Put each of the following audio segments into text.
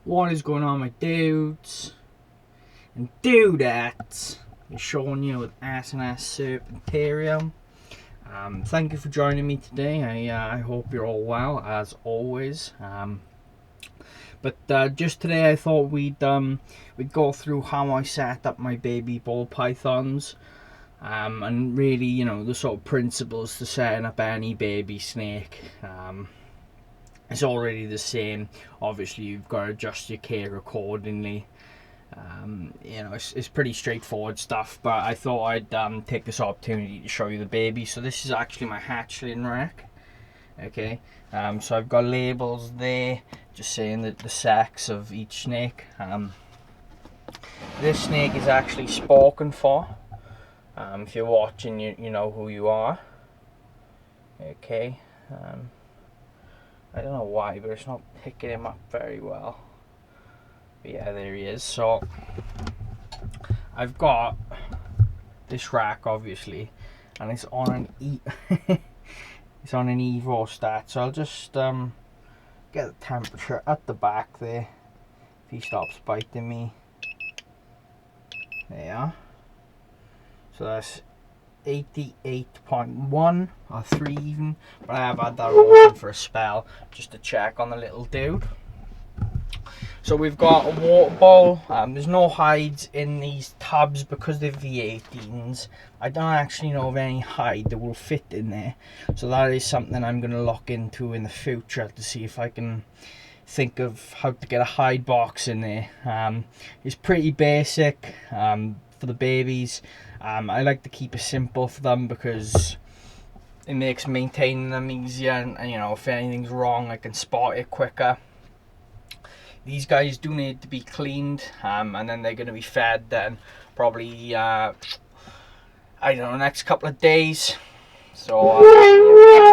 What is going on, my dudes and dudettes? It's Sean here with S&S Serpentarium. Thank you for joining me today. I hope you're all well, as always. But just today I thought we'd go through how I set up my baby ball pythons. And really, you know, the sort of principles to setting up any baby snake. It's already the same. Obviously, you've got to adjust your care accordingly. You know, it's pretty straightforward stuff, but I thought I'd take this opportunity to show you the baby. So this is actually my hatchling rack. Okay, so I've got labels there just saying that the sex of each snake. This snake is actually spoken for. If you're watching, you know who you are. Okay. I don't know why, but it's not picking him up very well. But yeah, there he is. So I've got this rack, obviously, and it's on an it's on an Evo stat. So I'll just get the temperature at the back there. If he stops biting me, there you are. So that's 88.1 or 3 even, but I have had that open for a spell just to check on the little dude. So we've got a water bowl. There's no hides in these tubs because they're V18s. I don't actually know of any hide that will fit in there, so that is something I'm going to look into in the future to see if I can think of how to get a hide box in there. It's pretty basic for the babies. I like to keep it simple for them because it makes maintaining them easier, and you know, if anything's wrong I can spot it quicker. These guys do need to be cleaned, and then they're going to be fed then probably I don't know, next couple of days. So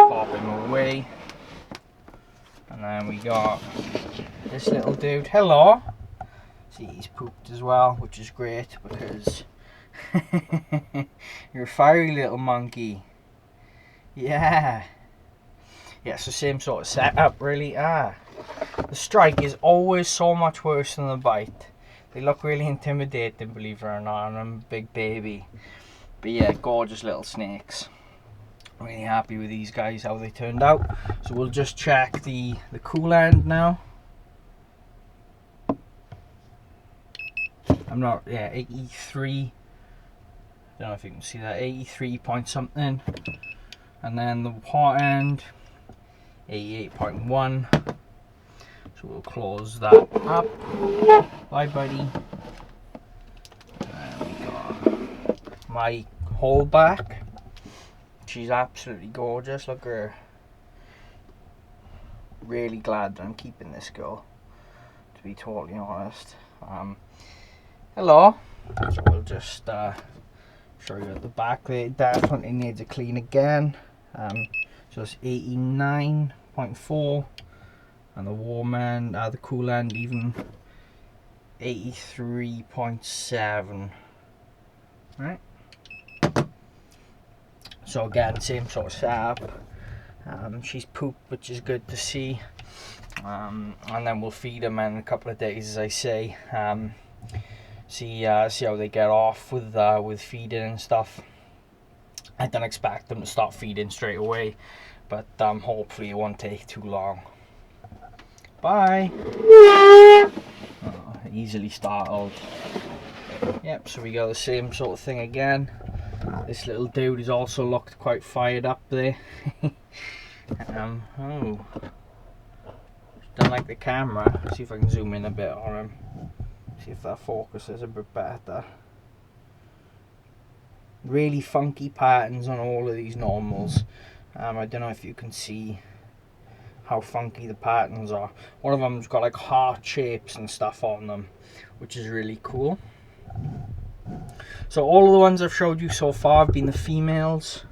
pop him away, and then we got this little dude. Hello. See, he's pooped as well, which is great because you're a fiery little monkey. Yeah, so same sort of setup really. The strike is always so much worse than the bite. They look really intimidating, believe it or not, and I'm a big baby. But yeah, gorgeous little snakes. Really happy with these guys, how they turned out. So we'll just check the coolant now. I'm not, yeah, 83. Don't know if you can see that, 83 point something. And then the hot end, 88.1. So we'll close that up. Bye, buddy. And we got my holdback. She's absolutely gorgeous. Look at her. Really glad that I'm keeping this girl, to be totally honest. Hello. So we'll just show you at the back there. It definitely needs a clean again. So it's 89.4, and the warm end, the cool end even 83.7. Right. So again, same sort of setup. She's pooped, which is good to see. And then we'll feed them in a couple of days, as I say. See how they get off with feeding and stuff. I don't expect them to start feeding straight away, but hopefully it won't take too long. Bye. Oh, easily startled. Yep, so we got the same sort of thing again. This little dude is also looked quite fired up there. Oh, don't like the camera. See if I can zoom in a bit on him. See if that focuses a bit better. Really funky patterns on all of these normals. I don't know if you can see how funky the patterns are. One of them's got like heart shapes and stuff on them, which is really cool. So all of the ones I've showed you so far have been the females.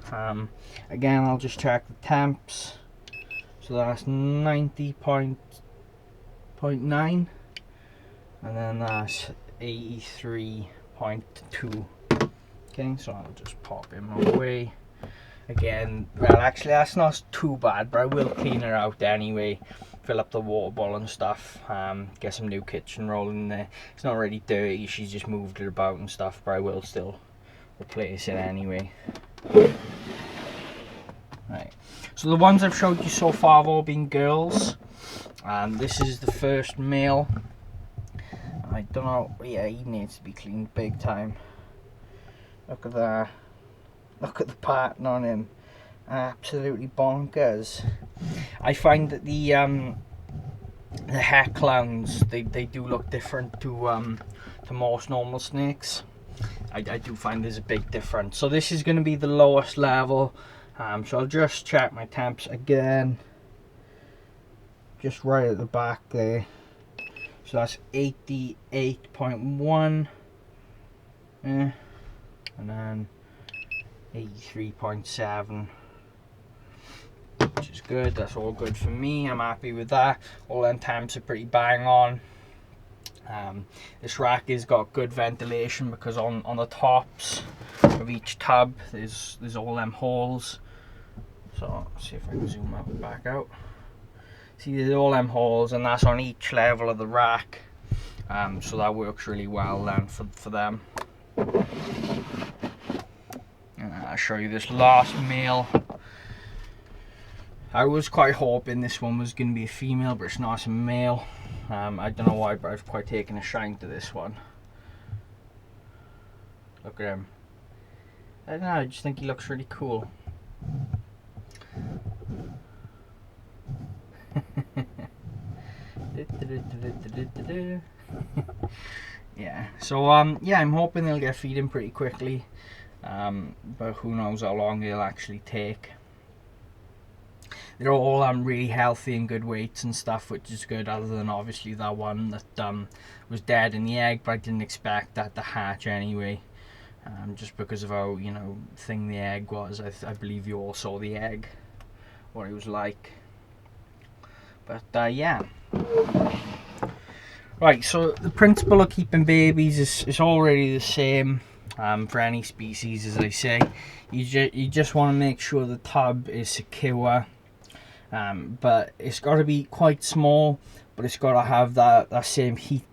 Again, I'll just check the temps. So that's 90.9, and then that's 83.2. Okay, so I'll just pop him away. again, well, actually that's not too bad, but I will clean her out anyway, fill up the water bowl and stuff, get some new kitchen roll in there. It's not really dirty, she's just moved it about and stuff, but I will still replace it anyway. Right, so the ones I've showed you so far have all been girls. This is the first male. I don't know, yeah, he needs to be cleaned big time. Look at that. Look at the pattern on him. Absolutely bonkers. I find that the het clowns, they do look different to most normal snakes. I do find there's a big difference. So this is going to be the lowest level. So I'll just check my temps again. Just right at the back there. So that's 88.1. And then 83.7. Which is good. That's all good for me. I'm happy with that. All them temps are pretty bang on. This rack has got good ventilation because on the tops of each tub there's all them holes. So let's see if I can zoom out back out. See, there's all them holes, and that's on each level of the rack. So that works really well then for them. And I'll show you this last male. I was quite hoping this one was going to be a female, but it's not, it's a male. I don't know why, but I've quite taken a shine to this one. Look at him. I don't know, I just think he looks really cool. Yeah, so yeah, I'm hoping they'll get feeding pretty quickly, but who knows how long it'll actually take. They're all really healthy and good weights and stuff, which is good, other than obviously that one that was dead in the egg, but I didn't expect that to hatch anyway, just because of how, you know, thin the egg was. I believe you all saw the egg, what it was like. But yeah. Right, so the principle of keeping babies is already the same for any species, as I say. You just want to make sure the tub is secure, but it's got to be quite small, but it's got to have that same heat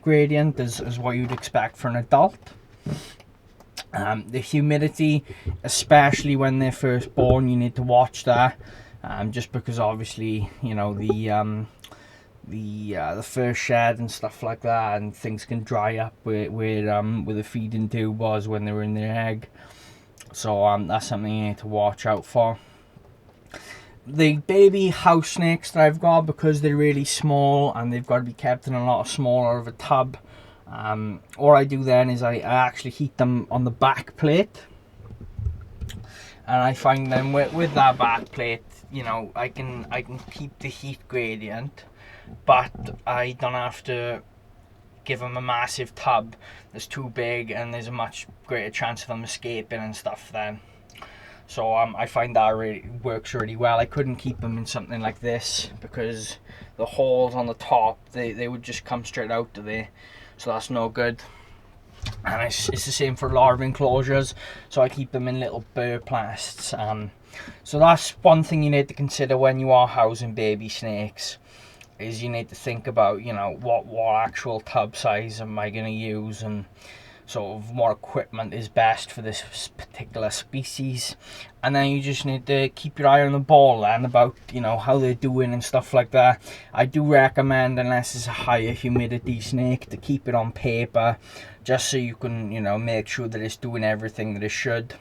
gradient as what you'd expect for an adult. The humidity, especially when they're first born, you need to watch that, just because obviously, you know, the first shed and stuff like that, and things can dry up where the feeding tube was when they were in their egg. So that's something you need to watch out for. The baby house snakes that I've got, because they're really small and they've got to be kept in a lot smaller of a tub, all I do then is I actually heat them on the back plate, and I find them with that back plate, you know, I can keep the heat gradient, but I don't have to give them a massive tub that's too big, and there's a much greater chance of them escaping and stuff then. So I find that really works really well. I couldn't keep them in something like this because the holes on the top, they would just come straight out of there, so that's no good. And it's the same for larva enclosures, so I keep them in little burr plasts. So that's one thing you need to consider when you are housing baby snakes, is you need to think about, you know, what actual tub size am I going to use, and sort of what equipment is best for this particular species. And then you just need to keep your eye on the ball and about, you know, how they're doing and stuff like that. I do recommend, unless it's a higher humidity snake, to keep it on paper, just so you can, you know, make sure that it's doing everything that it should.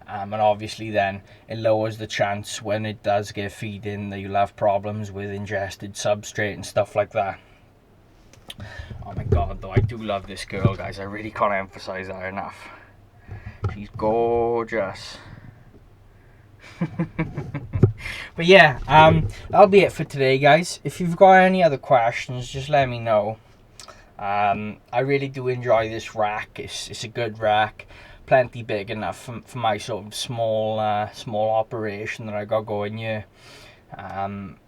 And obviously then it lowers the chance when it does get feeding that you'll have problems with ingested substrate and stuff like that. Oh my god, though, I do love this girl, guys. I really can't emphasize that enough. She's gorgeous. But yeah, that'll be it for today, guys. If you've got any other questions, just let me know. I really do enjoy this rack. It's a good rack, plenty big enough for my sort of small operation that I got going here.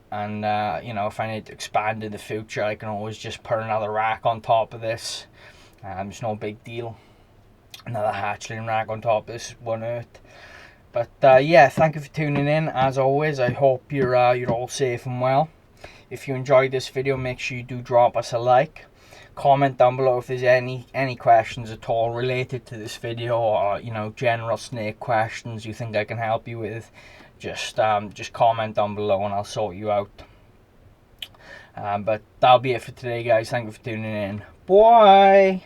And you know, if I need to expand in the future, I can always just put another rack on top of this. It's no big deal. Another hatchling rack on top of this won't hurt. But yeah, thank you for tuning in. As always, I hope you're all safe and well. If you enjoyed this video, make sure you do drop us a like. Comment down below if there's any questions at all related to this video, or general snake questions you think I can help you with. Just comment down below and I'll sort you out. But that'll be it for today, guys. Thank you for tuning in. Bye.